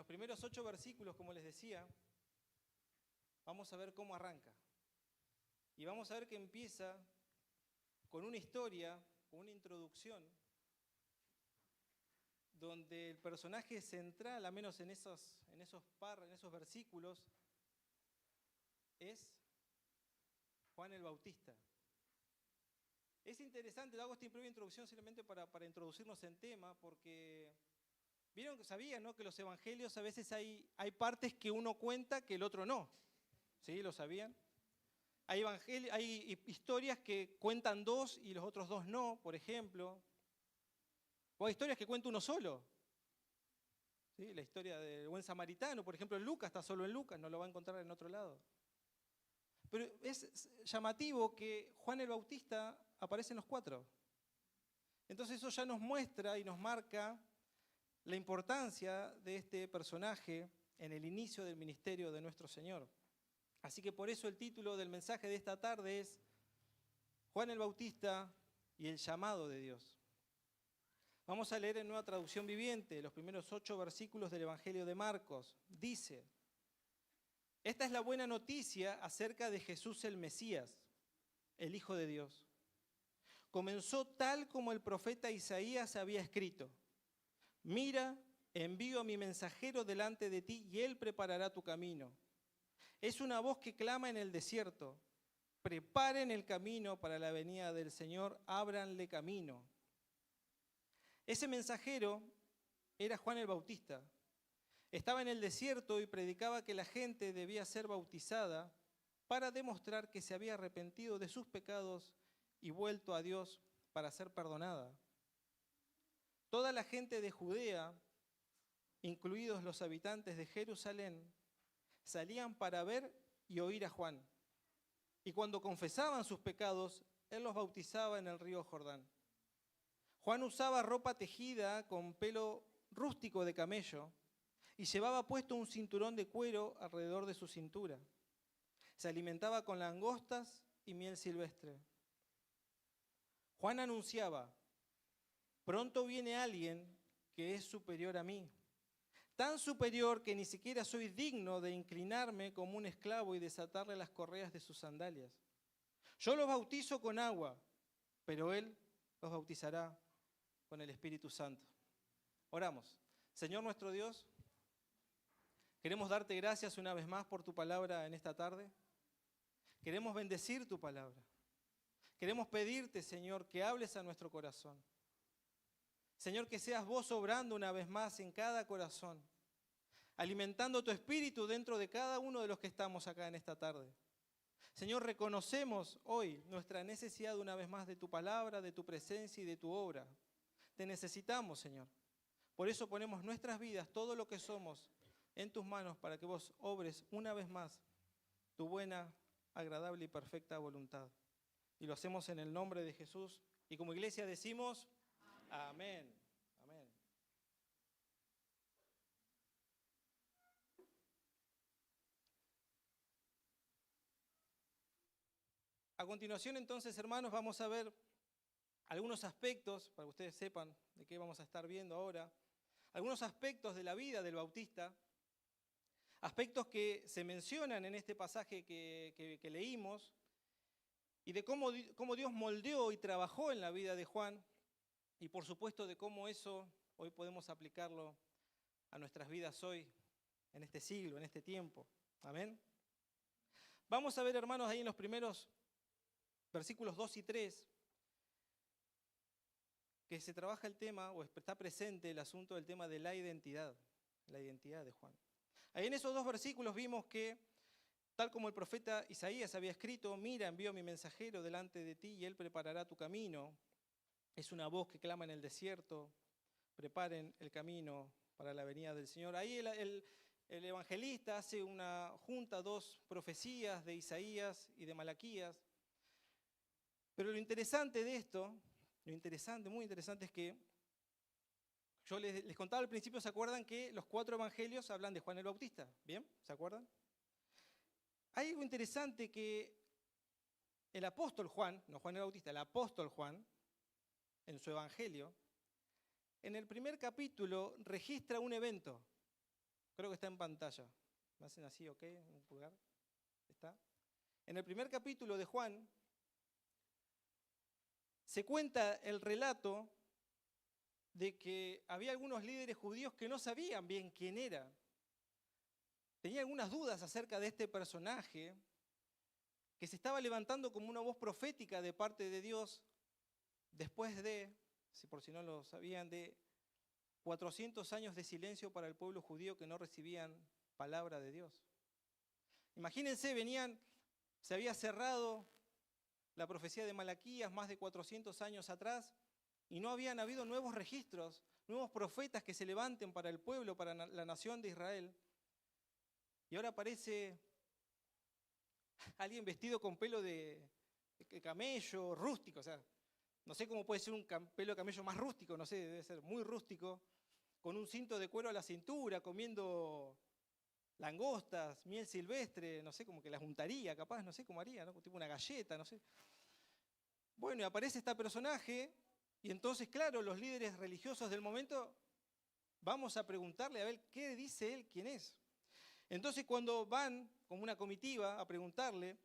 los primeros 8 versículos, como les decía, vamos a ver cómo arranca. Y vamos a ver que empieza con una historia, con una introducción, donde el personaje central, al menos en esos versículos, es Juan el Bautista. Es interesante, hago esta breve introducción simplemente para introducirnos en tema, porque sabían, ¿no?, que los evangelios a veces hay partes que uno cuenta que el otro no. ¿Sí? ¿Lo sabían? Hay historias que cuentan 2 y los otros 2 no, por ejemplo. O hay historias que cuenta uno solo. ¿Sí? La historia del buen samaritano, por ejemplo, en Lucas, está solo en Lucas, no lo va a encontrar en otro lado. Pero es llamativo que Juan el Bautista aparece en los 4. Entonces eso ya nos muestra y nos marca la importancia de este personaje en el inicio del ministerio de nuestro Señor. Así que por eso el título del mensaje de esta tarde es Juan el Bautista y el llamado de Dios. Vamos a leer en Nueva Traducción Viviente los primeros 8 versículos del Evangelio de Marcos. Dice: esta es la buena noticia acerca de Jesús el Mesías, el Hijo de Dios. Comenzó tal como el profeta Isaías había escrito: mira, envío a mi mensajero delante de ti y él preparará tu camino. Es una voz que clama en el desierto: preparen el camino para la venida del Señor, ábranle camino. Ese mensajero era Juan el Bautista. Estaba en el desierto y predicaba que la gente debía ser bautizada para demostrar que se había arrepentido de sus pecados y vuelto a Dios para ser perdonada. Toda la gente de Judea, incluidos los habitantes de Jerusalén, salían para ver y oír a Juan. Y cuando confesaban sus pecados, él los bautizaba en el río Jordán. Juan usaba ropa tejida con pelo rústico de camello y llevaba puesto un cinturón de cuero alrededor de su cintura. Se alimentaba con langostas y miel silvestre. Juan anunciaba: pronto viene alguien que es superior a mí, tan superior que ni siquiera soy digno de inclinarme como un esclavo y desatarle las correas de sus sandalias. Yo los bautizo con agua, pero él los bautizará con el Espíritu Santo. Oramos. Señor nuestro Dios, queremos darte gracias una vez más por tu palabra en esta tarde. Queremos bendecir tu palabra. Queremos pedirte, Señor, que hables a nuestro corazón. Señor, que seas vos obrando una vez más en cada corazón, alimentando tu espíritu dentro de cada uno de los que estamos acá en esta tarde. Señor, reconocemos hoy nuestra necesidad una vez más de tu palabra, de tu presencia y de tu obra. Te necesitamos, Señor. Por eso ponemos nuestras vidas, todo lo que somos, en tus manos para que vos obres una vez más tu buena, agradable y perfecta voluntad. Y lo hacemos en el nombre de Jesús. Y como iglesia decimos, amén. Amén. A continuación, entonces, hermanos, vamos a ver algunos aspectos, para que ustedes sepan de qué vamos a estar viendo ahora, algunos aspectos de la vida del Bautista, aspectos que se mencionan en este pasaje que leímos, y de cómo Dios moldeó y trabajó en la vida de Juan, y por supuesto de cómo eso hoy podemos aplicarlo a nuestras vidas hoy, en este siglo, en este tiempo. Amén. Vamos a ver, hermanos, ahí en los primeros versículos 2 y 3, que se trabaja el tema, o está presente el asunto del tema de la identidad de Juan. Ahí en esos 2 versículos vimos que, tal como el profeta Isaías había escrito: mira, envío a mi mensajero delante de ti y él preparará tu camino. Es una voz que clama en el desierto: preparen el camino para la venida del Señor. Ahí el evangelista hace junta 2 profecías de Isaías y de Malaquías. Pero lo interesante de esto, muy interesante, es que yo les contaba al principio, ¿se acuerdan que los 4 evangelios hablan de Juan el Bautista? ¿Bien? ¿Se acuerdan? Hay algo interesante que el apóstol Juan, no Juan el Bautista, el apóstol Juan, en su evangelio, en el primer capítulo registra un evento. Creo que está en pantalla. ¿Me hacen así, ok? Un pulgar. ¿Está? En el primer capítulo de Juan se cuenta el relato de que había algunos líderes judíos que no sabían bien quién era. Tenían algunas dudas acerca de este personaje que se estaba levantando como una voz profética de parte de Dios después de, por si no lo sabían, de 400 años de silencio para el pueblo judío que no recibían palabra de Dios. Imagínense, se había cerrado la profecía de Malaquías más de 400 años atrás y no habían habido nuevos registros, nuevos profetas que se levanten para el pueblo, para la nación de Israel. Y ahora aparece alguien vestido con pelo de camello, rústico, o sea, no sé cómo puede ser un pelo de camello más rústico, no sé, debe ser muy rústico, con un cinto de cuero a la cintura, comiendo langostas, miel silvestre, no sé, como que las untaría, capaz, no sé cómo haría, ¿no? Tipo una galleta, no sé. Bueno, y aparece este personaje, y entonces, claro, los líderes religiosos del momento, vamos a preguntarle a ver qué dice él, quién es. Entonces, cuando van como una comitiva a preguntarle,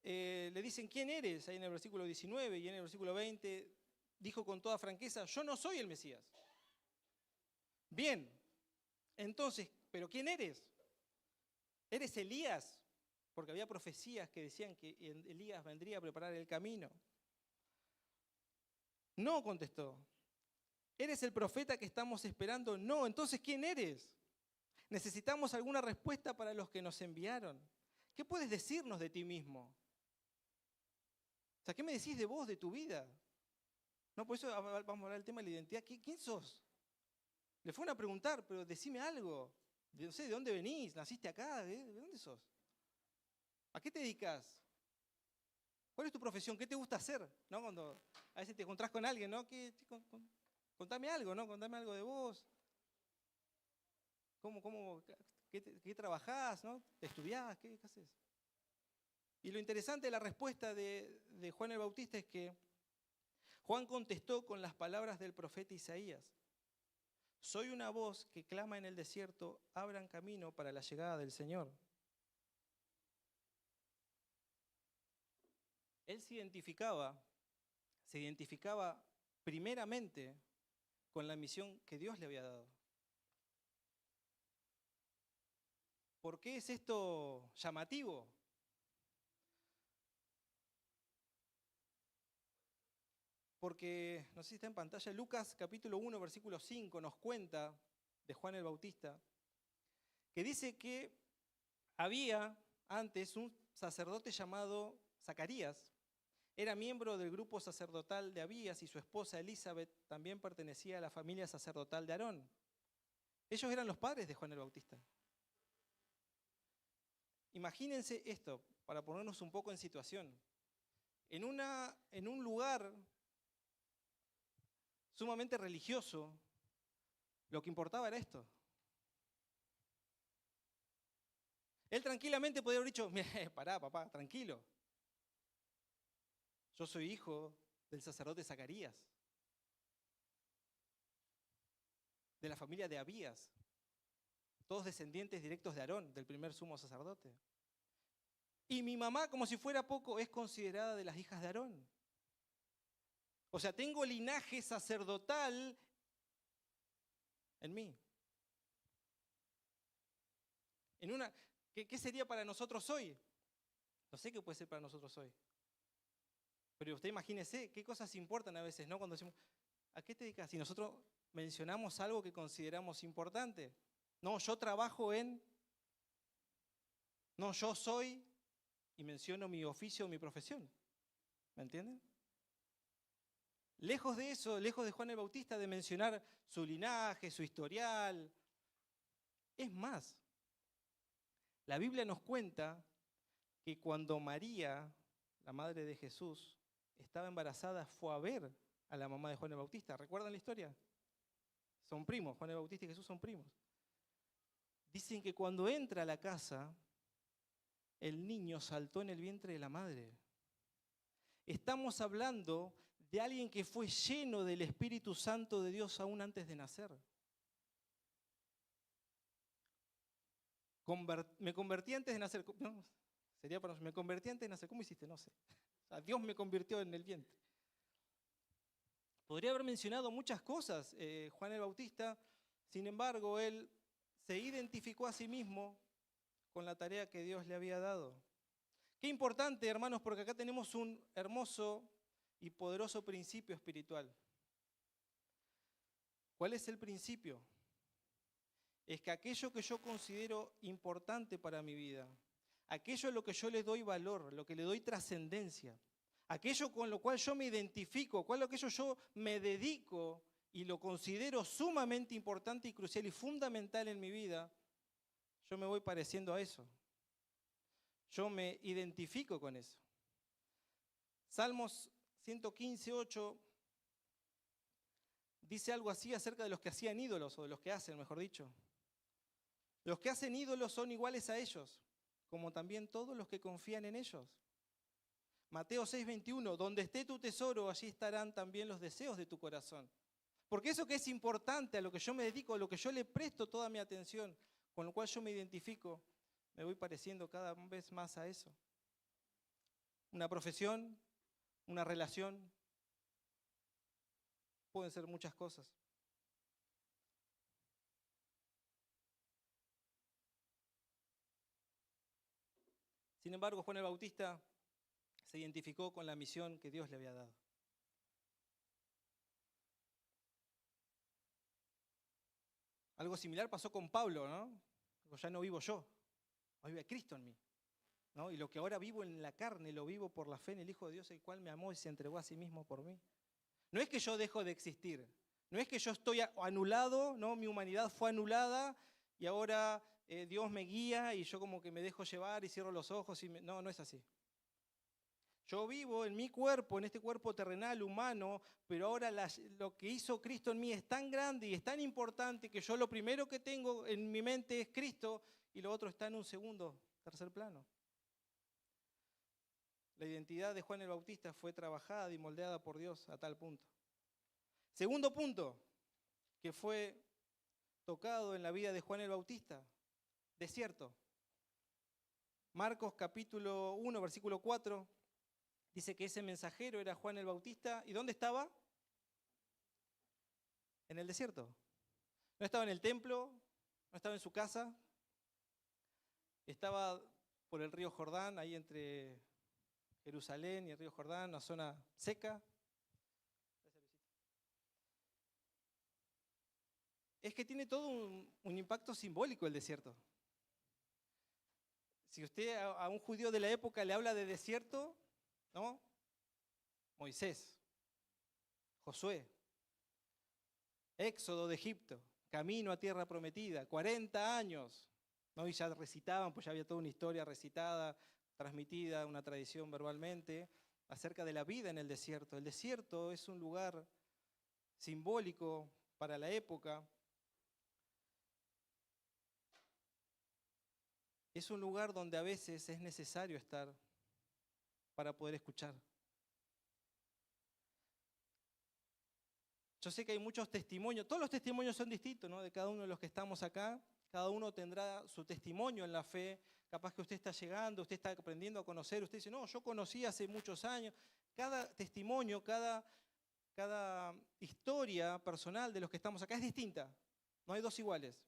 le dicen, ¿quién eres? Ahí en el versículo 19 y en el versículo 20, dijo con toda franqueza, yo no soy el Mesías. Bien, entonces, ¿pero quién eres? ¿Eres Elías? Porque había profecías que decían que Elías vendría a preparar el camino. No, contestó. ¿Eres el profeta que estamos esperando? No, entonces, ¿quién eres? Necesitamos alguna respuesta para los que nos enviaron. ¿Qué puedes decirnos de ti mismo? O sea, ¿qué me decís de vos, de tu vida? No, por eso vamos a hablar del tema de la identidad. ¿Quién sos? Le fueron a preguntar, pero decime algo. No sé, ¿de dónde venís? ¿Naciste acá? ¿De dónde sos? ¿A qué te dedicas? ¿Cuál es tu profesión? ¿Qué te gusta hacer? ¿No? Cuando a veces te encontrás con alguien, ¿no? Contame algo, ¿no? Contame algo de vos. ¿Qué trabajás? ¿No? ¿Estudiás? ¿Qué haces? Y lo interesante de la respuesta de Juan el Bautista es que Juan contestó con las palabras del profeta Isaías. Soy una voz que clama en el desierto, abran camino para la llegada del Señor. Él se identificaba primeramente con la misión que Dios le había dado. ¿Por qué es esto llamativo? Porque, no sé si está en pantalla, Lucas capítulo 1, versículo 5 nos cuenta de Juan el Bautista, que dice que había antes un sacerdote llamado Zacarías, era miembro del grupo sacerdotal de Abías y su esposa Elizabeth también pertenecía a la familia sacerdotal de Aarón. Ellos eran los padres de Juan el Bautista. Imagínense esto, para ponernos un poco en situación. En un lugar sumamente religioso, lo que importaba era esto. Él tranquilamente podría haber dicho, pará, papá, tranquilo. Yo soy hijo del sacerdote Zacarías, de la familia de Abías, todos descendientes directos de Aarón, del primer sumo sacerdote. Y mi mamá, como si fuera poco, es considerada de las hijas de Aarón. O sea, tengo linaje sacerdotal en mí. ¿Qué sería para nosotros hoy? No sé qué puede ser para nosotros hoy. Pero usted imagínese qué cosas importan a veces, ¿no? Cuando decimos, ¿a qué te dedicas? Si nosotros mencionamos algo que consideramos importante. No, yo trabajo en... No, yo soy... Y menciono mi oficio o mi profesión. ¿Me entienden? Lejos de eso, lejos de Juan el Bautista, de mencionar su linaje, su historial. Es más, la Biblia nos cuenta que cuando María, la madre de Jesús, estaba embarazada, fue a ver a la mamá de Juan el Bautista. ¿Recuerdan la historia? Son primos, Juan el Bautista y Jesús son primos. Dicen que cuando entra a la casa, el niño saltó en el vientre de la madre. Estamos hablando de alguien que fue lleno del Espíritu Santo de Dios aún antes de nacer. me convertí antes de nacer. No, sería para nosotros, me convertí antes de nacer. ¿Cómo hiciste? No sé. O sea, Dios me convirtió en el vientre. Podría haber mencionado muchas cosas Juan el Bautista, sin embargo, él se identificó a sí mismo con la tarea que Dios le había dado. Qué importante, hermanos, porque acá tenemos un hermoso y poderoso principio espiritual. ¿Cuál es el principio? Es que aquello que yo considero importante para mi vida, aquello a lo que yo le doy valor, lo que le doy trascendencia, aquello con lo cual yo me identifico, aquello yo me dedico y lo considero sumamente importante y crucial y fundamental en mi vida, yo me voy pareciendo a eso. Yo me identifico con eso. Salmos 115:8 dice algo así acerca de los que hacían ídolos, o de los que hacen, mejor dicho. Los que hacen ídolos son iguales a ellos, como también todos los que confían en ellos. Mateo 6:21, donde esté tu tesoro, allí estarán también los deseos de tu corazón. Porque eso que es importante, a lo que yo me dedico, a lo que yo le presto toda mi atención, con lo cual yo me identifico, me voy pareciendo cada vez más a eso. Una profesión, una relación, pueden ser muchas cosas. Sin embargo, Juan el Bautista se identificó con la misión que Dios le había dado. Algo similar pasó con Pablo, ¿no? Ya no vivo yo, hoy vive Cristo en mí, ¿no? Y lo que ahora vivo en la carne, lo vivo por la fe en el Hijo de Dios, el cual me amó y se entregó a sí mismo por mí. No es que yo dejo de existir, no es que yo estoy anulado, ¿no? Mi humanidad fue anulada y ahora Dios me guía y yo como que me dejo llevar y cierro los ojos. No, no es así. Yo vivo en mi cuerpo, en este cuerpo terrenal, humano, pero ahora lo que hizo Cristo en mí es tan grande y es tan importante que yo lo primero que tengo en mi mente es Cristo y lo otro está en un segundo, tercer plano. La identidad de Juan el Bautista fue trabajada y moldeada por Dios a tal punto. Segundo punto que fue tocado en la vida de Juan el Bautista, desierto. Marcos capítulo 1, versículo 4, dice que ese mensajero era Juan el Bautista. ¿Y dónde estaba? En el desierto. No estaba en el templo, no estaba en su casa, estaba por el río Jordán, ahí entre Jerusalén y el río Jordán, una zona seca. Es que tiene todo un impacto simbólico el desierto. Si usted a un judío de la época le habla de desierto, ¿no? Moisés, Josué, éxodo de Egipto, camino a tierra prometida, 40 años, ¿no? Y ya recitaban, pues ya había toda una historia recitada, transmitida, una tradición verbalmente, acerca de la vida en el desierto. El desierto es un lugar simbólico para la época. Es un lugar donde a veces es necesario estar para poder escuchar. Yo sé que hay muchos testimonios, todos los testimonios son distintos, ¿no? De cada uno de los que estamos acá, cada uno tendrá su testimonio en la fe. Capaz que usted está llegando, usted está aprendiendo a conocer, usted dice, no, yo conocí hace muchos años. Cada testimonio, cada historia personal de los que estamos acá es distinta, no hay dos iguales.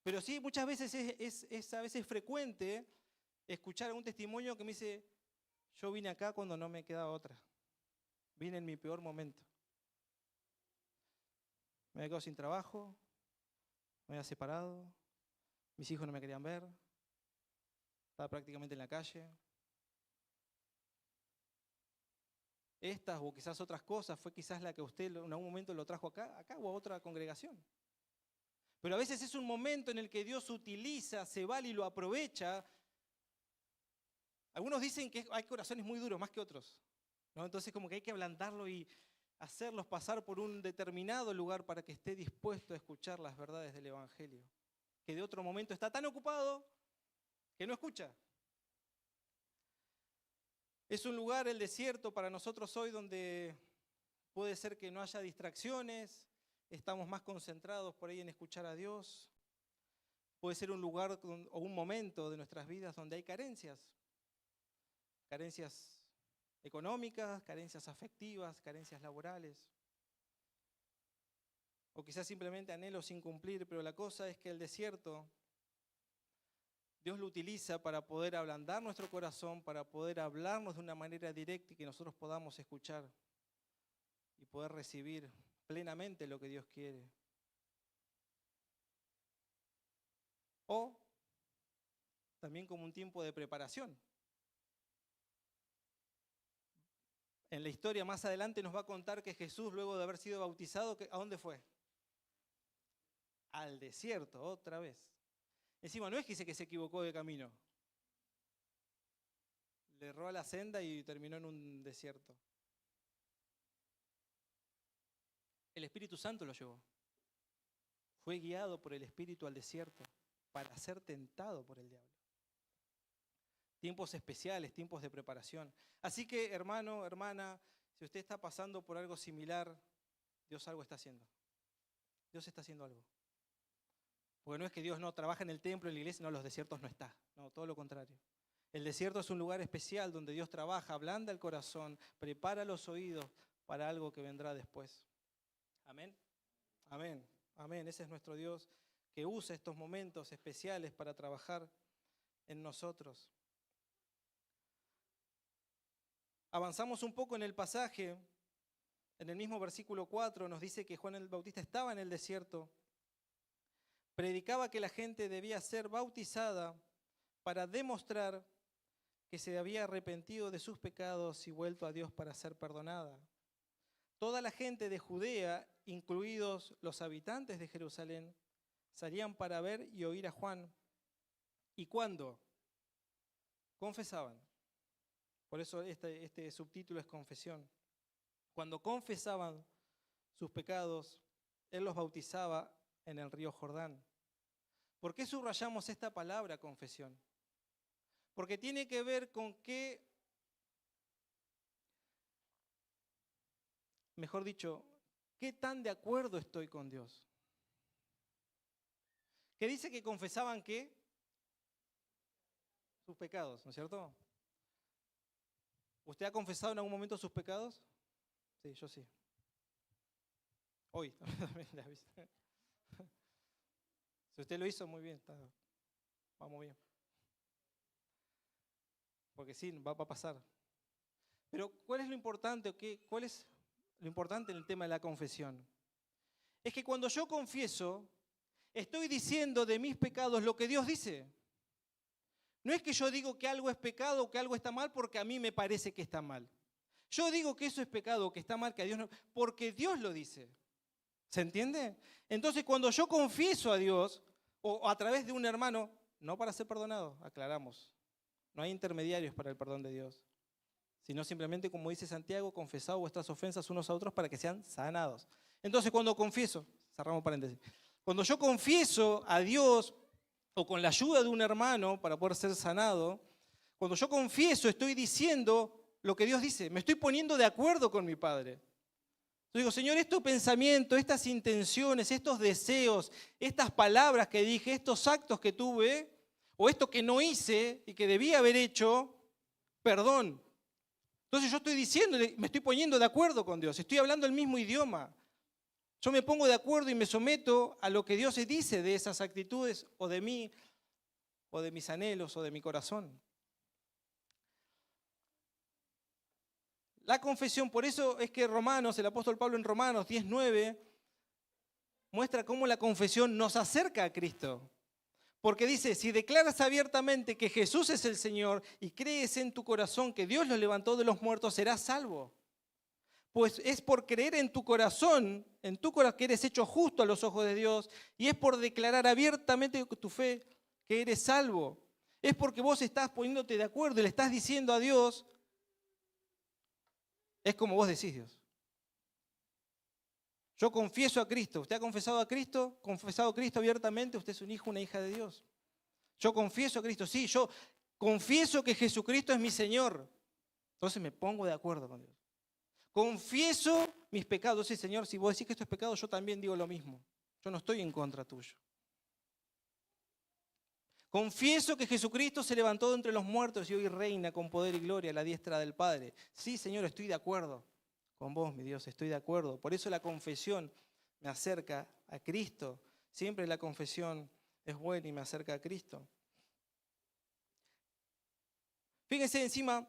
Pero sí, muchas veces es a veces frecuente escuchar un testimonio que me dice, yo vine acá cuando no me quedaba otra, vine en mi peor momento. Me había quedado sin trabajo, me había separado, mis hijos no me querían ver, estaba prácticamente en la calle. Estas o quizás otras cosas fue quizás la que usted en algún momento lo trajo acá o a otra congregación. Pero a veces es un momento en el que Dios utiliza, se vale y lo aprovecha. Algunos dicen que hay corazones muy duros, más que otros, ¿no? Entonces como que hay que ablandarlo y hacerlos pasar por un determinado lugar para que esté dispuesto a escuchar las verdades del Evangelio. Que de otro momento está tan ocupado que no escucha. Es un lugar, el desierto, para nosotros hoy donde puede ser que no haya distracciones, estamos más concentrados por ahí en escuchar a Dios. puede ser un lugar o un momento de nuestras vidas donde hay carencias. Carencias económicas, carencias afectivas, carencias laborales. O quizás simplemente anhelos sin cumplir, pero la cosa es que el desierto, Dios lo utiliza para poder ablandar nuestro corazón, para poder hablarnos de una manera directa y que nosotros podamos escuchar y poder recibir plenamente lo que Dios quiere. O también como un tiempo de preparación. En la historia más adelante nos va a contar que Jesús, luego de haber sido bautizado, ¿a dónde fue? Al desierto, otra vez. Encima no es que dice que se equivocó de camino. Le erró a la senda y terminó en un desierto. El Espíritu Santo lo llevó. Fue guiado por el Espíritu al desierto para ser tentado por el diablo. Tiempos especiales, tiempos de preparación. Así que, hermano, hermana, si usted está pasando por algo similar, Dios algo está haciendo. Dios está haciendo algo. Porque no es que Dios no trabaja en el templo, en la iglesia, no, los desiertos no está. No, todo lo contrario. El desierto es un lugar especial donde Dios trabaja, ablanda el corazón, prepara los oídos para algo que vendrá después. Amén. Amén. Amén. Ese es nuestro Dios que usa estos momentos especiales para trabajar en nosotros. Avanzamos un poco en el pasaje. En el mismo versículo 4 nos dice que Juan el Bautista estaba en el desierto. Predicaba que la gente debía ser bautizada para demostrar que se había arrepentido de sus pecados y vuelto a Dios para ser perdonada. Toda la gente de Judea, incluidos los habitantes de Jerusalén, salían para ver y oír a Juan. ¿Y cuándo? Confesaban. Por eso este subtítulo es confesión. Cuando confesaban sus pecados, Él los bautizaba en el río Jordán. ¿Por qué subrayamos esta palabra confesión? Porque tiene que ver con qué, mejor dicho, qué tan de acuerdo estoy con Dios. Que dice que confesaban ¿qué? Sus pecados, ¿no es cierto? ¿Usted ha confesado en algún momento sus pecados? Sí, yo sí. Hoy también le aviso. Si usted lo hizo, muy bien, vamos bien. Porque sí, va a pasar. Pero ¿cuál es lo importante? ¿Cuál es lo importante en el tema de la confesión? Es que cuando yo confieso, estoy diciendo de mis pecados lo que Dios dice. No es que yo digo que algo es pecado o que algo está mal porque a mí me parece que está mal. Yo digo que eso es pecado o que está mal, que a Dios no, porque Dios lo dice. ¿Se entiende? Entonces cuando yo confieso a Dios o a través de un hermano, no para ser perdonado, aclaramos, no hay intermediarios para el perdón de Dios, sino simplemente, como dice Santiago, confesad vuestras ofensas unos a otros para que sean sanados. Entonces cuando confieso, cerramos paréntesis, cuando yo confieso a Dios o con la ayuda de un hermano para poder ser sanado, cuando yo confieso estoy diciendo lo que Dios dice, me estoy poniendo de acuerdo con mi Padre. Yo digo, Señor, estos pensamientos, estas intenciones, estos deseos, estas palabras que dije, estos actos que tuve, o esto que no hice y que debía haber hecho, perdón. Entonces yo estoy diciendo, me estoy poniendo de acuerdo con Dios, estoy hablando el mismo idioma. Yo me pongo de acuerdo y me someto a lo que Dios dice de esas actitudes o de mí, o de mis anhelos, o de mi corazón. La confesión, por eso es que Romanos, el apóstol Pablo en Romanos 10:9, muestra cómo la confesión nos acerca a Cristo. Porque dice, si declaras abiertamente que Jesús es el Señor y crees en tu corazón que Dios lo levantó de los muertos, serás salvo. Pues es por creer en tu corazón que eres hecho justo a los ojos de Dios, y es por declarar abiertamente tu fe que eres salvo. Es porque vos estás poniéndote de acuerdo y le estás diciendo a Dios, es como vos decís, Dios. Yo confieso a Cristo. ¿Usted ha confesado a Cristo? ¿Confesado a Cristo abiertamente? Usted es un hijo, una hija de Dios. Yo confieso a Cristo. Sí, yo confieso que Jesucristo es mi Señor. Entonces me pongo de acuerdo con Dios. Confieso mis pecados. Sí, Señor, si vos decís que esto es pecado, yo también digo lo mismo. Yo no estoy en contra tuyo. Confieso que Jesucristo se levantó de entre los muertos y hoy reina con poder y gloria a la diestra del Padre. Sí, Señor, estoy de acuerdo con vos, mi Dios, estoy de acuerdo. Por eso la confesión me acerca a Cristo. Siempre la confesión es buena y me acerca a Cristo. Fíjense encima,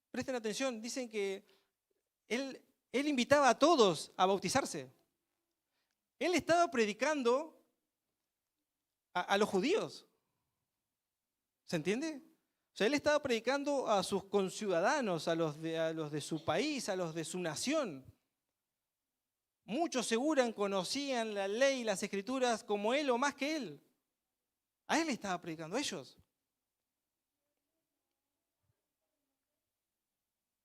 presten atención, dicen que él invitaba a todos a bautizarse. Él estaba predicando a los judíos. ¿Se entiende? O sea, él estaba predicando a sus conciudadanos, a los de su país, a los de su nación. Muchos seguran conocían la ley y las escrituras como él o más que él. A él le estaba predicando, a ellos.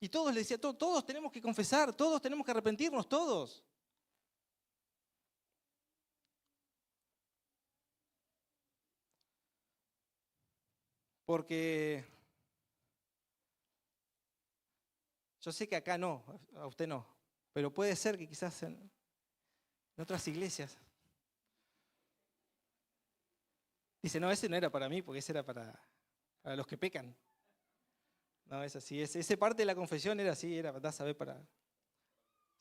Y todos le decían, todos tenemos que confesar, todos tenemos que arrepentirnos, todos. Porque yo sé que acá no, a usted no, pero puede ser que quizás en otras iglesias. Dice, no, ese no era para mí, porque ese era para los que pecan. No, es así, ese parte de la confesión era así, era, da a saber para...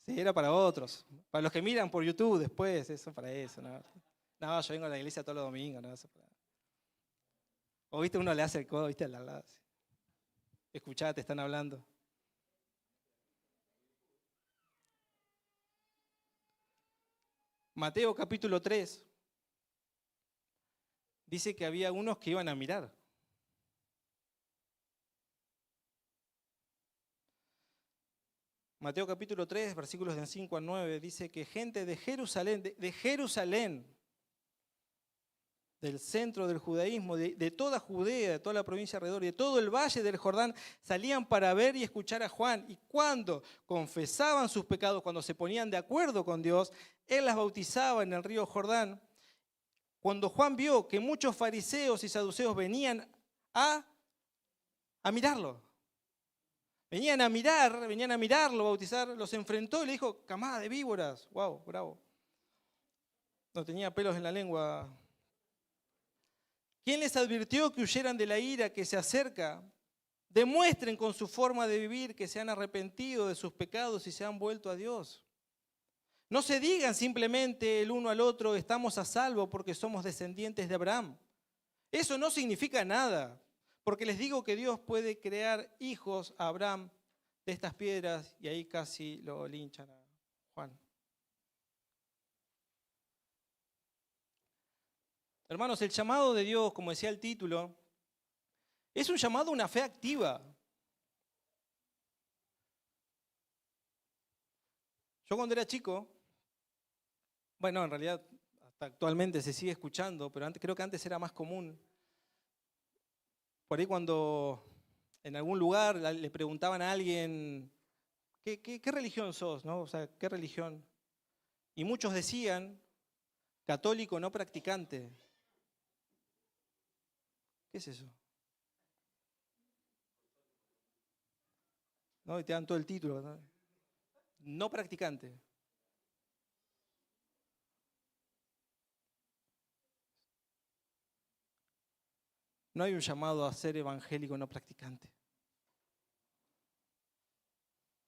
Sí, era para otros, para los que miran por YouTube después, eso para eso. No, yo vengo a la iglesia todos los domingos, no, eso para... O viste, uno le hace el codo, viste, al lado. Escuchá, te están hablando. Mateo capítulo 3 dice que había unos que iban a mirar. Mateo capítulo 3, versículos de 5 al 9, dice que gente de Jerusalén, del centro del judaísmo, de toda Judea, de toda la provincia alrededor y de todo el valle del Jordán, salían para ver y escuchar a Juan. Y cuando confesaban sus pecados, cuando se ponían de acuerdo con Dios, él las bautizaba en el río Jordán. Cuando Juan vio que muchos fariseos y saduceos venían a mirarlo, venían a mirarlo, bautizar, los enfrentó y le dijo, camada de víboras. Wow, bravo. No tenía pelos en la lengua. ¿Quién les advirtió que huyeran de la ira que se acerca? Demuestren con su forma de vivir que se han arrepentido de sus pecados y se han vuelto a Dios. No se digan simplemente el uno al otro, estamos a salvo porque somos descendientes de Abraham. Eso no significa nada, porque les digo que Dios puede crear hijos a Abraham de estas piedras, y ahí casi lo linchan a Juan. Hermanos, el llamado de Dios, como decía el título, es un llamado a una fe activa. Yo cuando era chico, bueno, en realidad hasta actualmente se sigue escuchando, pero creo que antes era más común. Por ahí cuando en algún lugar le preguntaban a alguien, ¿qué religión sos? ¿No? O sea, ¿qué religión? Y muchos decían, católico no practicante. ¿Qué es eso? ¿No? Y te dan todo el título, ¿no? No practicante. No hay un llamado a ser evangélico no practicante.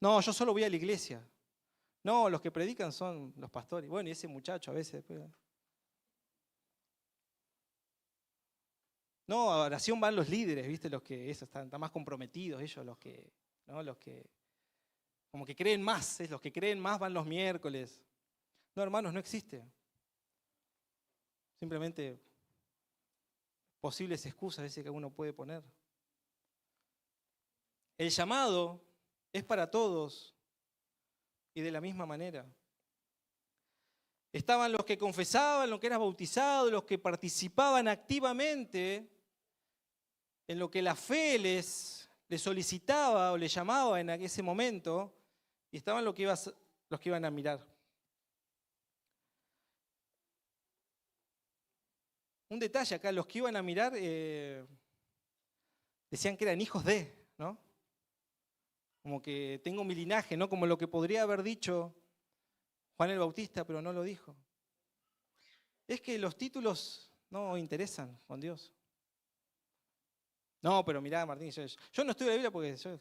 No, yo solo voy a la iglesia. No, los que predican son los pastores. Bueno, y ese muchacho a veces... No, a oración van los líderes, ¿viste? Los que están más comprometidos, ellos, los que como que creen más, los que creen más van los miércoles. No, hermanos, no existe. Simplemente posibles excusas ese que uno puede poner. El llamado es para todos y de la misma manera. Estaban los que confesaban, los que eran bautizados, los que participaban activamente en lo que la fe les solicitaba o les llamaba en ese momento, y estaban los que iban a mirar. Un detalle acá, los que iban a mirar decían que eran hijos de, ¿no? Como que tengo mi linaje, ¿no? Como lo que podría haber dicho Juan el Bautista, pero no lo dijo. Es que los títulos no interesan con Dios. No, pero mirá, Martín, yo no estudio la Biblia porque yo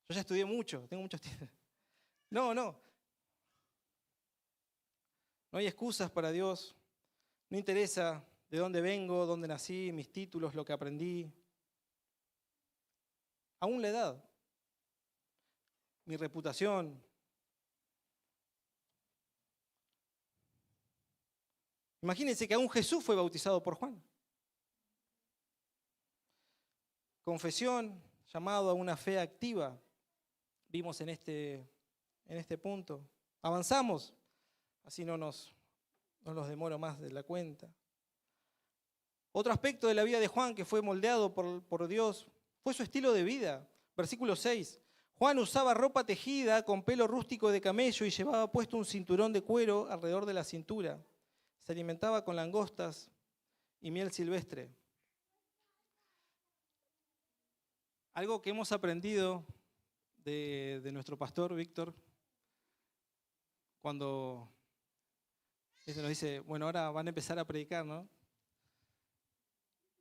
ya estudié mucho, tengo muchos títulos. No, no. No hay excusas para Dios. No interesa de dónde vengo, dónde nací, mis títulos, lo que aprendí. Aún la edad, mi reputación. Imagínense que aún Jesús fue bautizado por Juan. Confesión, llamado a una fe activa. Vimos en este punto. Avanzamos, así no nos demoro más de la cuenta. Otro aspecto de la vida de Juan que fue moldeado por Dios fue su estilo de vida. Versículo 6. Juan usaba ropa tejida con pelo rústico de camello y llevaba puesto un cinturón de cuero alrededor de la cintura. Se alimentaba con langostas y miel silvestre. Algo que hemos aprendido de nuestro pastor Víctor, cuando nos dice, bueno, ahora van a empezar a predicar, ¿no?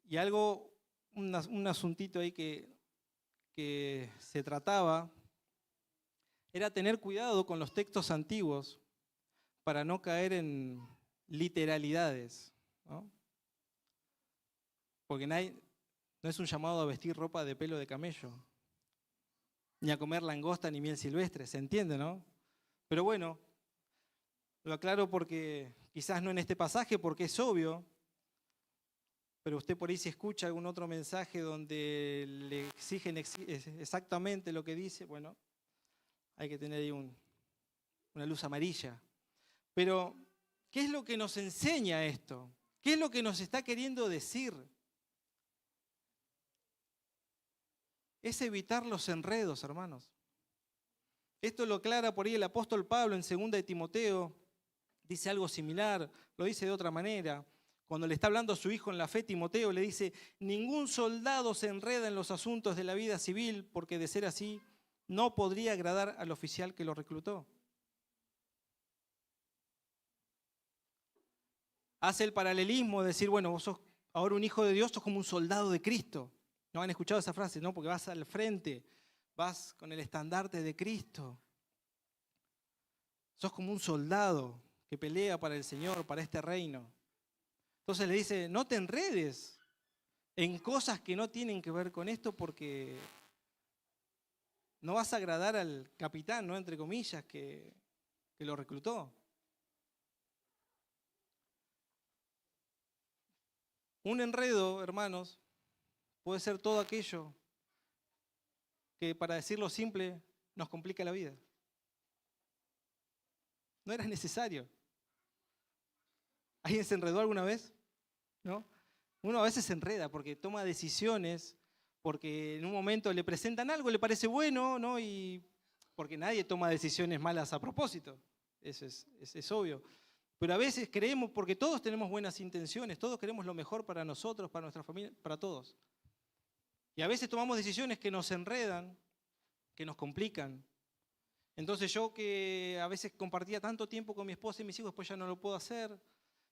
Y un asuntito ahí que se trataba, era tener cuidado con los textos antiguos para no caer en literalidades, ¿no? Porque no es un llamado a vestir ropa de pelo de camello, ni a comer langosta ni miel silvestre, ¿se entiende, no? Pero bueno, lo aclaro porque quizás no en este pasaje, porque es obvio, pero usted por ahí si escucha algún otro mensaje donde le exigen exactamente lo que dice, bueno, hay que tener ahí una luz amarilla. Pero, ¿qué es lo que nos enseña esto? ¿Qué es lo que nos está queriendo decir? Es evitar los enredos, hermanos. Esto lo aclara por ahí el apóstol Pablo en 2 de Timoteo. Dice algo similar, lo dice de otra manera. Cuando le está hablando a su hijo en la fe, Timoteo le dice, ningún soldado se enreda en los asuntos de la vida civil, porque de ser así, no podría agradar al oficial que lo reclutó. Hace el paralelismo de decir, bueno, vos sos ahora un hijo de Dios, sos como un soldado de Cristo. ¿No han escuchado esa frase? No, porque vas al frente, vas con el estandarte de Cristo. Sos como un soldado que pelea para el Señor, para este reino. Entonces le dice, no te enredes en cosas que no tienen que ver con esto porque no vas a agradar al capitán, ¿no? Entre comillas, que lo reclutó. Un enredo, hermanos, puede ser todo aquello que, para decirlo simple, nos complica la vida. No era necesario. ¿Alguien se enredó alguna vez? ¿No? Uno a veces se enreda porque toma decisiones, porque en un momento le presentan algo, le parece bueno, ¿no? Y porque nadie toma decisiones malas a propósito, eso es obvio. Pero a veces creemos, porque todos tenemos buenas intenciones, todos queremos lo mejor para nosotros, para nuestra familia, para todos. Y a veces tomamos decisiones que nos enredan, que nos complican. Entonces yo que a veces compartía tanto tiempo con mi esposa y mis hijos, después ya no lo puedo hacer.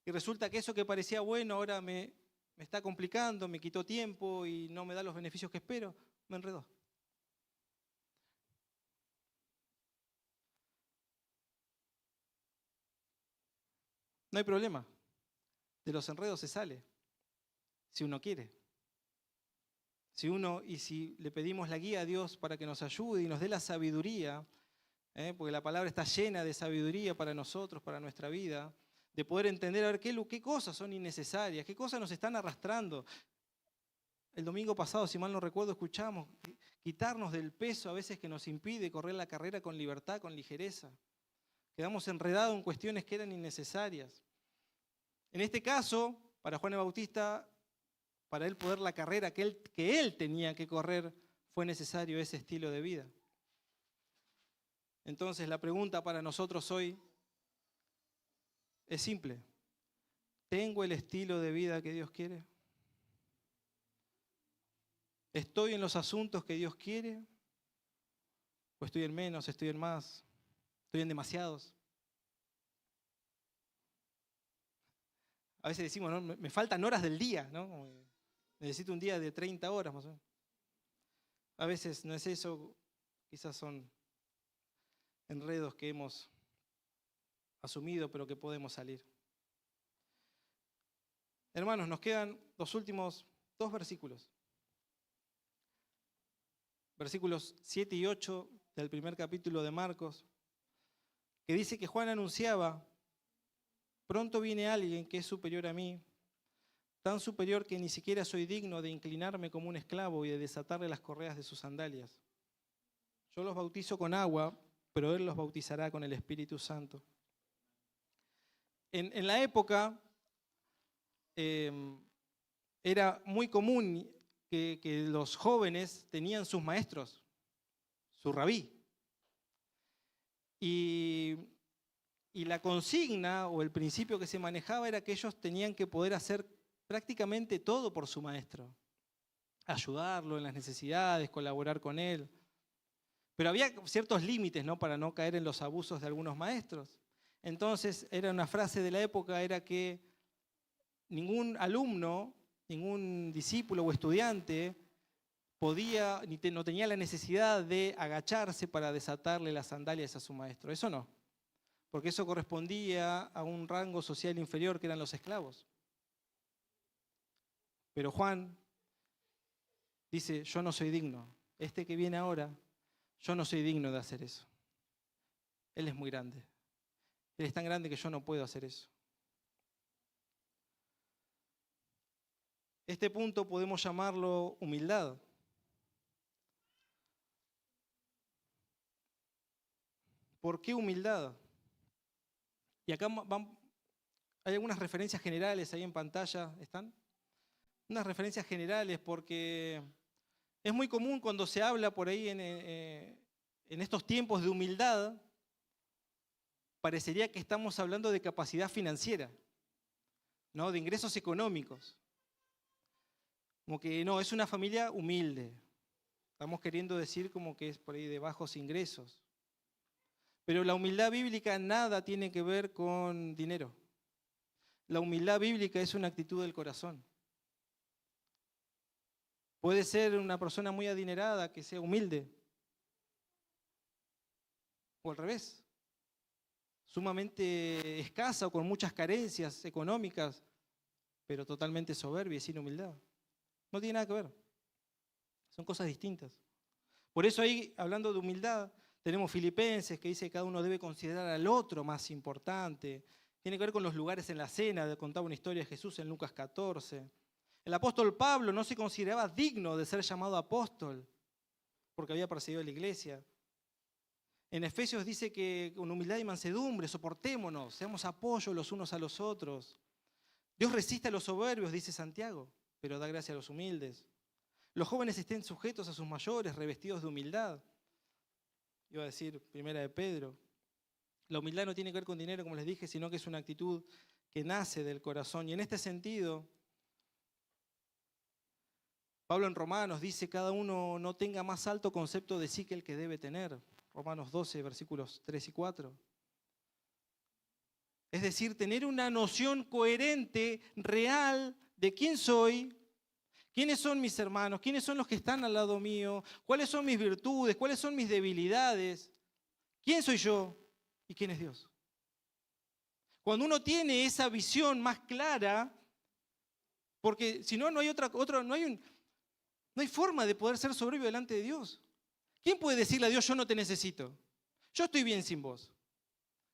Y resulta que eso que parecía bueno ahora me está complicando, me quitó tiempo y no me da los beneficios que espero, me enredó. No hay problema. De los enredos se sale, si uno quiere. Si le pedimos la guía a Dios para que nos ayude y nos dé la sabiduría, porque la palabra está llena de sabiduría para nosotros, para nuestra vida, de poder entender a ver qué cosas son innecesarias, qué cosas nos están arrastrando. El domingo pasado, si mal no recuerdo, escuchamos quitarnos del peso a veces que nos impide correr la carrera con libertad, con ligereza. Quedamos enredados en cuestiones que eran innecesarias. En este caso, para Juan el Bautista, para él poder la carrera que él tenía que correr, fue necesario ese estilo de vida. Entonces la pregunta para nosotros hoy es simple. ¿Tengo el estilo de vida que Dios quiere? ¿Estoy en los asuntos que Dios quiere? ¿O estoy en menos, estoy en más? ¿Estoy en demasiados? A veces decimos, ¿no? Me faltan horas del día, ¿no? Necesito un día de 30 horas más o menos. A veces no es eso, quizás son enredos que hemos asumido, pero que podemos salir. Hermanos, nos quedan los últimos 2 versículos. Versículos 7 y 8 del primer capítulo de Marcos, que dice que Juan anunciaba: pronto viene alguien que es superior a mí, tan superior que ni siquiera soy digno de inclinarme como un esclavo y de desatarle las correas de sus sandalias. Yo los bautizo con agua, pero Él los bautizará con el Espíritu Santo. En la época era muy común que los jóvenes tenían sus maestros, su rabí. Y la consigna o el principio que se manejaba era que ellos tenían que poder hacer prácticamente todo por su maestro. Ayudarlo en las necesidades, colaborar con él. Pero había ciertos límites, ¿no?, para no caer en los abusos de algunos maestros. Entonces, era una frase de la época, era que ningún alumno, ningún discípulo o estudiante podía, no tenía la necesidad de agacharse para desatarle las sandalias a su maestro. Eso no, porque eso correspondía a un rango social inferior que eran los esclavos. Pero Juan dice: yo no soy digno. Este que viene ahora, yo no soy digno de hacer eso. Él es muy grande. Él es tan grande que yo no puedo hacer eso. Este punto podemos llamarlo humildad. ¿Por qué humildad? Y acá hay algunas referencias generales ahí en pantalla, ¿están? Unas referencias generales porque es muy común cuando se habla por ahí en estos tiempos de humildad, parecería que estamos hablando de capacidad financiera, ¿no?, de ingresos económicos. Como que no, es una familia humilde. Estamos queriendo decir como que es por ahí de bajos ingresos. Pero la humildad bíblica nada tiene que ver con dinero. La humildad bíblica es una actitud del corazón. Puede ser una persona muy adinerada que sea humilde. O al revés. Sumamente escasa o con muchas carencias económicas, pero totalmente soberbia y sin humildad. No tiene nada que ver. Son cosas distintas. Por eso ahí, hablando de humildad, tenemos Filipenses que dice que cada uno debe considerar al otro más importante. Tiene que ver con los lugares en la cena, contaba una historia de Jesús en Lucas 14. El apóstol Pablo no se consideraba digno de ser llamado apóstol porque había perseguido a la iglesia. En Efesios dice que con humildad y mansedumbre soportémonos, seamos apoyo los unos a los otros. Dios resiste a los soberbios, dice Santiago, pero da gracia a los humildes. Los jóvenes estén sujetos a sus mayores, revestidos de humildad. Iba a decir primera de Pedro. La humildad no tiene que ver con dinero, como les dije, sino que es una actitud que nace del corazón. Y en este sentido, Pablo en Romanos dice: cada uno no tenga más alto concepto de sí que el que debe tener. Romanos 12, versículos 3 y 4. Es decir, tener una noción coherente, real, de quién soy, quiénes son mis hermanos, quiénes son los que están al lado mío, cuáles son mis virtudes, cuáles son mis debilidades, quién soy yo y quién es Dios. Cuando uno tiene esa visión más clara, porque si no, no hay no hay forma de poder ser soberbio delante de Dios. ¿Quién puede decirle a Dios: yo no te necesito? Yo estoy bien sin vos.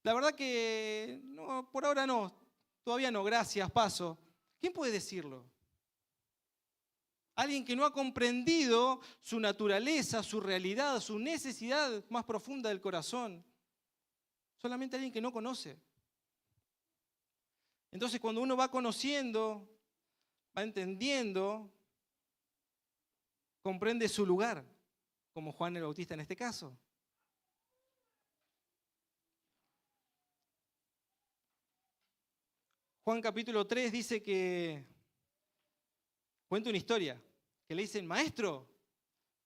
La verdad que no, por ahora no, todavía no, gracias, paso. ¿Quién puede decirlo? Alguien que no ha comprendido su naturaleza, su realidad, su necesidad más profunda del corazón. Solamente alguien que no conoce. Entonces, cuando uno va conociendo, va entendiendo, comprende su lugar, como Juan el Bautista en este caso. Juan capítulo 3 dice que cuenta una historia, que le dicen: maestro,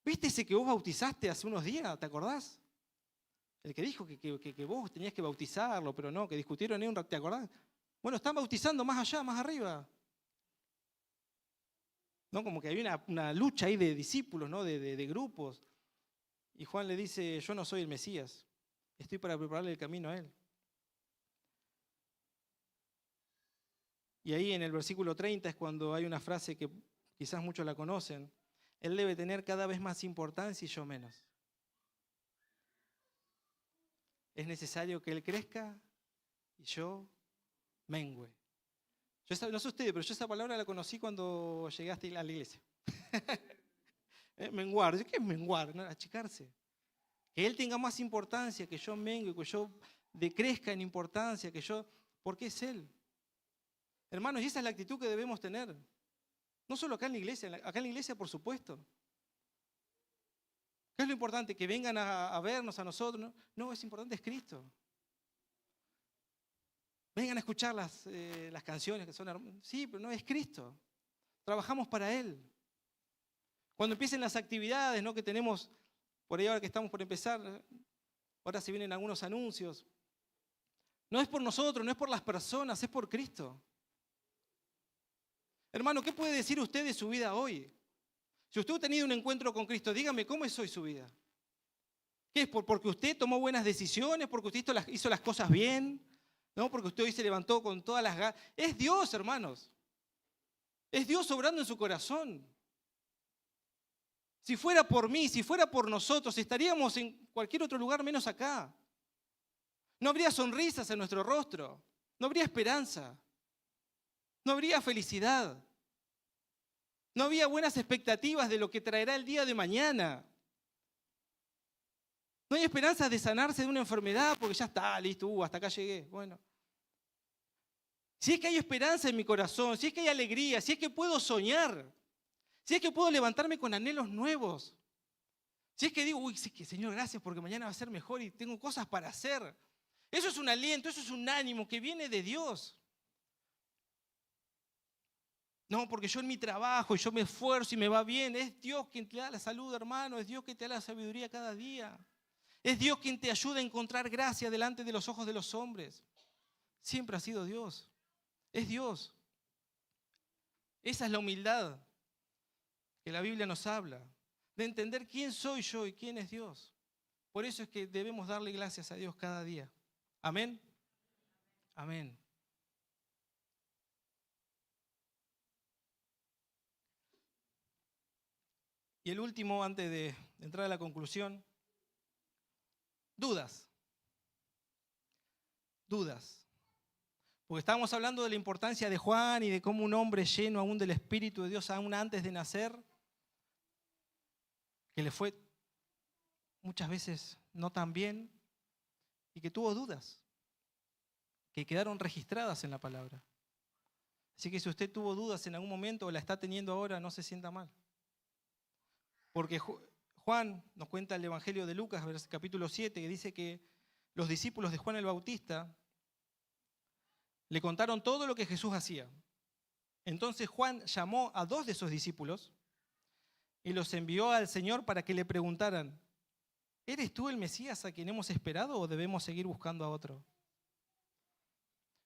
¿viste ese que vos bautizaste hace unos días? ¿Te acordás? El que dijo que vos tenías que bautizarlo, pero no, que discutieron ahí un rato, ¿te acordás? Bueno, están bautizando más allá, más arriba. ¿no? Como que hay una lucha ahí de discípulos, ¿no? de grupos. Y Juan le dice, yo no soy el Mesías, estoy para prepararle el camino a él. Y ahí en el versículo 30 es cuando hay una frase que quizás muchos la conocen. Él debe tener cada vez más importancia y yo menos. Es necesario que él crezca y yo mengüe. No sé ustedes, pero yo esa palabra la conocí cuando llegaste a la iglesia. Menguar. ¿Qué es menguar? ¿No? Achicarse. Que él tenga más importancia, que yo mengue, que yo decrezca en importancia, porque es él. Hermanos, y esa es la actitud que debemos tener. No solo acá en la iglesia por supuesto. ¿Qué es lo importante? Que vengan a vernos a nosotros. No, es importante es Cristo. Vengan a escuchar las canciones que son hermosas. Sí, pero no es Cristo. Trabajamos para Él. Cuando empiecen las actividades, ¿no? Que tenemos, por ahí ahora que estamos por empezar, ahora se vienen algunos anuncios. No es por nosotros, no es por las personas, es por Cristo. Hermano, ¿qué puede decir usted de su vida hoy? Si usted ha tenido un encuentro con Cristo, dígame, ¿cómo es hoy su vida? ¿Qué es? ¿Porque usted tomó buenas decisiones? ¿Porque usted hizo las cosas bien? ¿No? Porque usted hoy se levantó con todas las ganas. Es Dios, hermanos. Es Dios obrando en su corazón. Si fuera por mí, si fuera por nosotros, estaríamos en cualquier otro lugar menos acá. No habría sonrisas en nuestro rostro. No habría esperanza. No habría felicidad. No había buenas expectativas de lo que traerá el día de mañana. No hay esperanza de sanarse de una enfermedad porque ya está, listo, hasta acá llegué. Bueno. Si es que hay esperanza en mi corazón, si es que hay alegría, si es que puedo soñar, si es que puedo levantarme con anhelos nuevos, si es que digo, sí que Señor, gracias porque mañana va a ser mejor y tengo cosas para hacer. Eso es un aliento, eso es un ánimo que viene de Dios. No, porque yo en mi trabajo y yo me esfuerzo y me va bien. Es Dios quien te da la salud, hermano. Es Dios quien te da la sabiduría cada día. Es Dios quien te ayuda a encontrar gracia delante de los ojos de los hombres. Siempre ha sido Dios. Es Dios. Esa es la humildad que la Biblia nos habla. De entender quién soy yo y quién es Dios. Por eso es que debemos darle gracias a Dios cada día. Amén. Amén. Y el último, antes de entrar a la conclusión, dudas. Dudas. Porque estábamos hablando de la importancia de Juan y de cómo un hombre lleno aún del Espíritu de Dios, aún antes de nacer, que le fue muchas veces no tan bien y que tuvo dudas, que quedaron registradas en la palabra. Así que si usted tuvo dudas en algún momento o la está teniendo ahora, no se sienta mal. Porque Juan nos cuenta el Evangelio de Lucas, capítulo 7, que dice que los discípulos de Juan el Bautista le contaron todo lo que Jesús hacía. Entonces Juan llamó a 2 de esos discípulos y los envió al Señor para que le preguntaran, ¿eres tú el Mesías a quien hemos esperado o debemos seguir buscando a otro?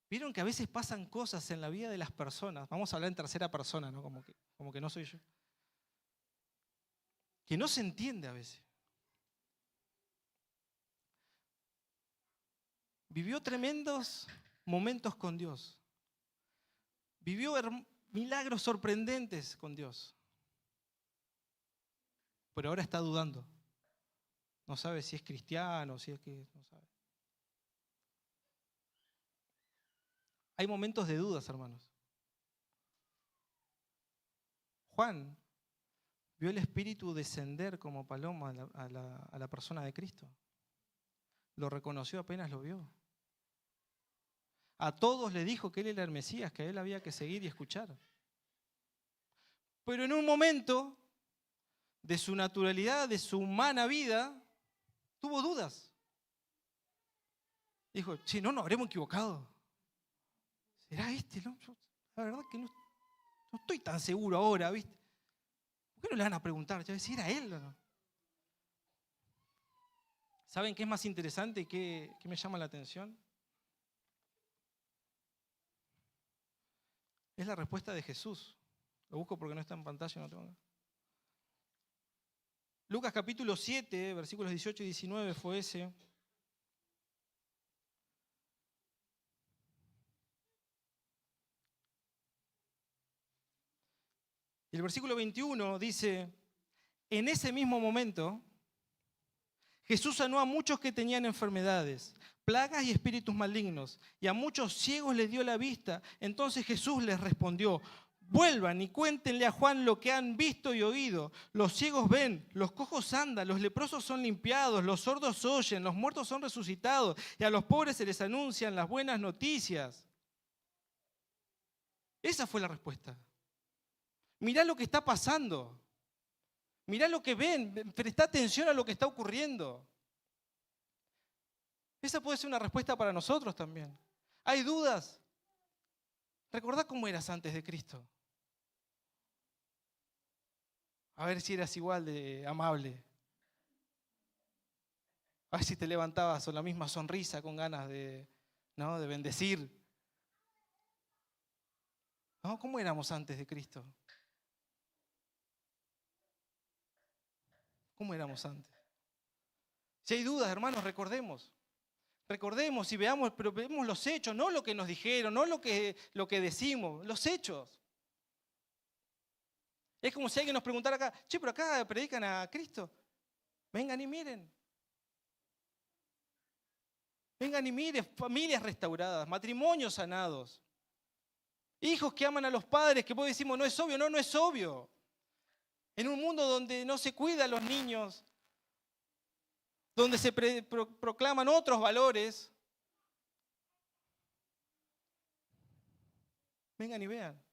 Vieron que a veces pasan cosas en la vida de las personas, vamos a hablar en tercera persona, ¿no? Como que no soy yo, que no se entiende a veces. Vivió tremendos momentos con Dios. Vivió milagros sorprendentes con Dios. Pero ahora está dudando. No sabe si es cristiano, si es que no sabe. Hay momentos de dudas, hermanos. Juan vio el Espíritu descender como paloma a la persona de Cristo. Lo reconoció apenas lo vio. A todos le dijo que él era el Mesías, que a él había que seguir y escuchar. Pero en un momento de su naturalidad, de su humana vida, tuvo dudas. Dijo, che, no nos habremos equivocado. ¿Será este? No, la verdad que no estoy tan seguro ahora, ¿viste? ¿Por qué no le van a preguntar si era él o no? ¿Saben qué es más interesante y qué me llama la atención? Es la respuesta de Jesús Lo busco porque no está en pantalla, no tengo acá. Lucas capítulo 7, versículos 18 y 19 fue ese. Y el versículo 21 dice, en ese mismo momento, Jesús sanó a muchos que tenían enfermedades, plagas y espíritus malignos, y a muchos ciegos les dio la vista. Entonces Jesús les respondió, vuelvan y cuéntenle a Juan lo que han visto y oído. Los ciegos ven, los cojos andan, los leprosos son limpiados, los sordos oyen, los muertos son resucitados, y a los pobres se les anuncian las buenas noticias. Esa fue la respuesta. Mirá lo que está pasando. Mirá lo que ven, presta atención a lo que está ocurriendo. Esa puede ser una respuesta para nosotros también. ¿Hay dudas? Recordá cómo eras antes de Cristo. A ver si eras igual de amable. A ver si te levantabas con la misma sonrisa, con ganas de bendecir. ¿No? ¿Cómo éramos antes de Cristo? ¿Cómo éramos antes? Si hay dudas, hermanos, recordemos. Recordemos y veamos, pero vemos los hechos, no lo que nos dijeron, no lo que decimos, los hechos. Es como si alguien nos preguntara acá, che, pero acá predican a Cristo. Vengan y miren. Vengan y miren, familias restauradas, matrimonios sanados. Hijos que aman a los padres, que vos decimos, no es obvio, no es obvio. En un mundo donde no se cuida a los niños, donde se proclaman otros valores, vengan y vean.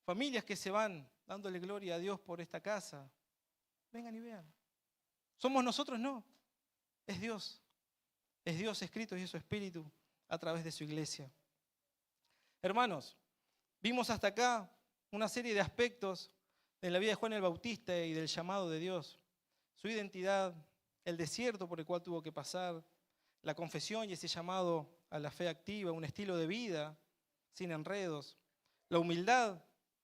Familias que se van dándole gloria a Dios por esta casa, vengan y vean. ¿Somos nosotros? No, es Dios. Es Dios escrito y es su Espíritu a través de su iglesia. Hermanos, vimos hasta acá una serie de aspectos de la vida de Juan el Bautista y del llamado de Dios. Su identidad, el desierto por el cual tuvo que pasar, la confesión y ese llamado a la fe activa, un estilo de vida sin enredos, la humildad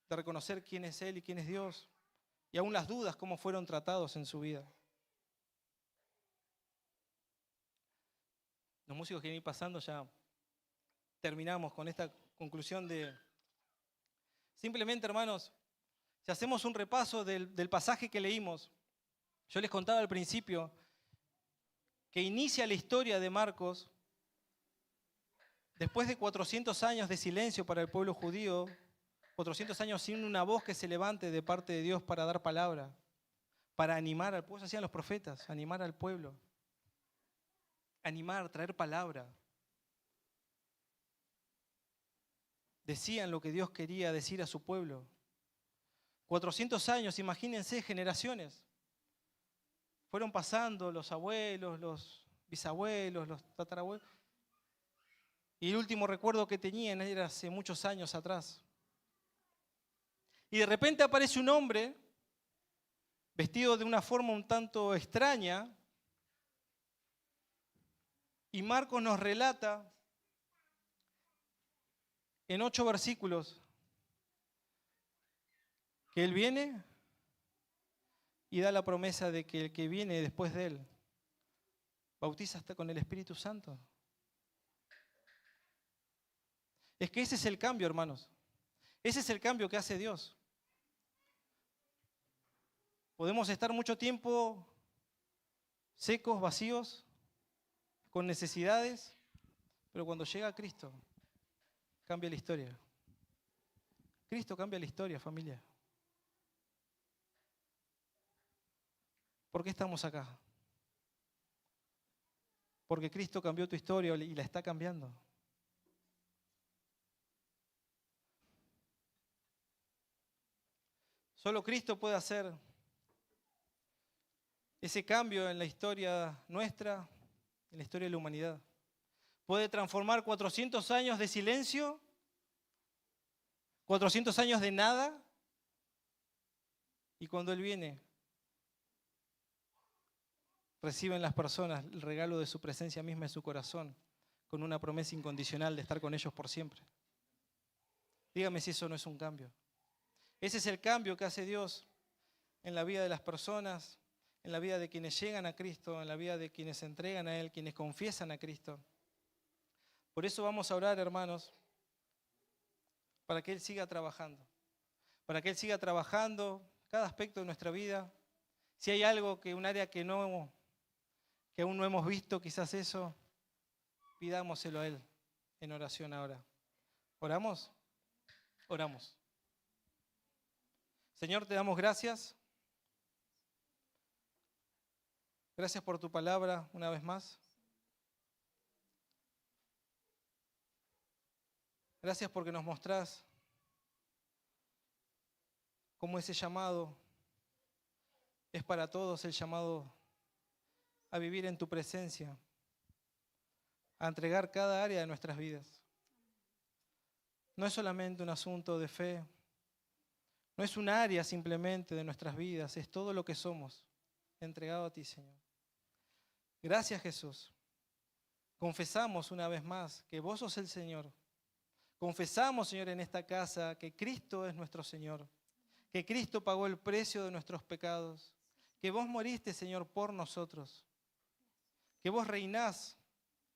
de reconocer quién es Él y quién es Dios, y aún las dudas, cómo fueron tratados en su vida. Los músicos que vienen pasando ya terminamos con esta conclusión de... Simplemente, hermanos, si hacemos un repaso del pasaje que leímos, yo les contaba al principio que inicia la historia de Marcos después de 400 años de silencio para el pueblo judío, 400 años sin una voz que se levante de parte de Dios para dar palabra, para animar al pueblo. Eso hacían los profetas, animar al pueblo, animar, traer palabra. Decían lo que Dios quería decir a su pueblo. 400 años, imagínense, generaciones. Fueron pasando los abuelos, los bisabuelos, los tatarabuelos. Y el último recuerdo que tenían era hace muchos años atrás. Y de repente aparece un hombre vestido de una forma un tanto extraña. Y Marcos nos relata en 8 versículos que Él viene y da la promesa de que el que viene después de Él bautiza hasta con el Espíritu Santo. Es que ese es el cambio, hermanos. Ese es el cambio que hace Dios. Podemos estar mucho tiempo secos, vacíos, con necesidades, pero cuando llega Cristo, cambia la historia. Cristo cambia la historia, familia. ¿Por qué estamos acá? Porque Cristo cambió tu historia y la está cambiando. Solo Cristo puede hacer ese cambio en la historia nuestra, en la historia de la humanidad. Puede transformar 400 años de silencio, 400 años de nada, y cuando Él viene, reciben las personas el regalo de su presencia misma en su corazón, con una promesa incondicional de estar con ellos por siempre. Dígame si eso no es un cambio. Ese es el cambio que hace Dios en la vida de las personas, en la vida de quienes llegan a Cristo, en la vida de quienes se entregan a Él, quienes confiesan a Cristo. Por eso vamos a orar, hermanos, para que Él siga trabajando. Para que Él siga trabajando cada aspecto de nuestra vida. Si hay algo, un área que aún no hemos visto, quizás eso, pidámoselo a Él en oración ahora. ¿Oramos? Oramos. Señor, te damos gracias. Gracias por tu palabra una vez más. Gracias porque nos mostrás cómo ese llamado es para todos, el llamado a vivir en tu presencia, a entregar cada área de nuestras vidas. No es solamente un asunto de fe, no es un área simplemente de nuestras vidas, es todo lo que somos, entregado a ti, Señor. Gracias, Jesús. Confesamos una vez más que vos sos el Señor. Confesamos, Señor, en esta casa que Cristo es nuestro Señor, que Cristo pagó el precio de nuestros pecados, que vos moriste, Señor, por nosotros, que vos reinás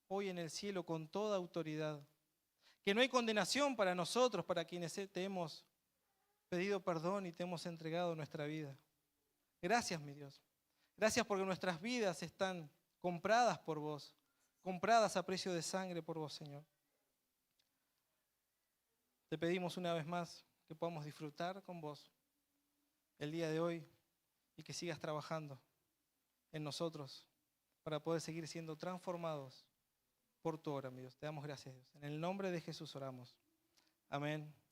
hoy en el cielo con toda autoridad, que no hay condenación para nosotros, para quienes te hemos pedido perdón y te hemos entregado nuestra vida. Gracias, mi Dios. Gracias porque nuestras vidas están compradas por vos, compradas a precio de sangre por vos, Señor. Te pedimos una vez más que podamos disfrutar con vos el día de hoy y que sigas trabajando en nosotros para poder seguir siendo transformados por tu obra, mi Dios. Te damos gracias, Dios. En el nombre de Jesús oramos. Amén.